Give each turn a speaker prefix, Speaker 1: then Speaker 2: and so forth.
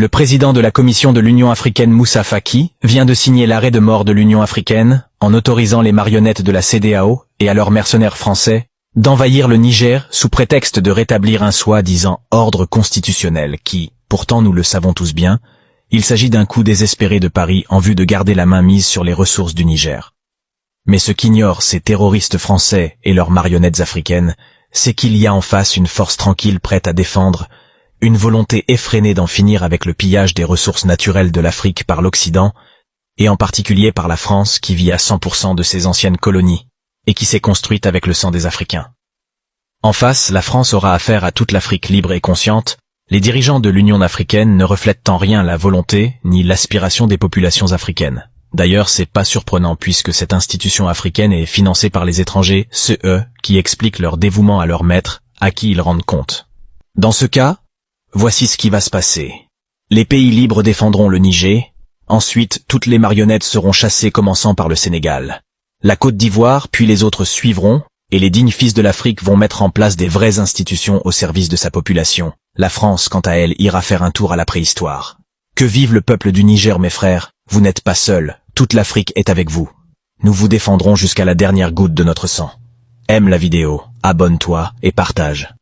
Speaker 1: Le président de la Commission de l'Union africaine Moussa Faki vient de signer l'arrêt de mort de l'Union africaine en autorisant les marionnettes de la CEDEAO et à leurs mercenaires français d'envahir le Niger sous prétexte de rétablir un soi-disant ordre constitutionnel qui, pourtant nous le savons tous bien, il s'agit d'un coup désespéré de Paris en vue de garder la main mise sur les ressources du Niger. Mais ce qu'ignorent ces terroristes français et leurs marionnettes africaines, c'est qu'il y a en face une force tranquille prête à défendre, une volonté effrénée d'en finir avec le pillage des ressources naturelles de l'Afrique par l'Occident, et en particulier par la France qui vit à 100% de ses anciennes colonies, et qui s'est construite avec le sang des Africains. En face, la France aura affaire à toute l'Afrique libre et consciente. Les dirigeants de l'Union africaine ne reflètent en rien la volonté ni l'aspiration des populations africaines. D'ailleurs, c'est pas surprenant puisque cette institution africaine est financée par les étrangers, eux qui expliquent leur dévouement à leur maître, à qui ils rendent compte. Dans ce cas, voici ce qui va se passer. Les pays libres défendront le Niger, ensuite toutes les marionnettes seront chassées commençant par le Sénégal. La Côte d'Ivoire, puis les autres suivront, et les dignes fils de l'Afrique vont mettre en place des vraies institutions au service de sa population. La France, quant à elle, ira faire un tour à la préhistoire. Que vive le peuple du Niger, mes frères, vous n'êtes pas seuls, toute l'Afrique est avec vous. Nous vous défendrons jusqu'à la dernière goutte de notre sang. Aime la vidéo, abonne-toi et partage.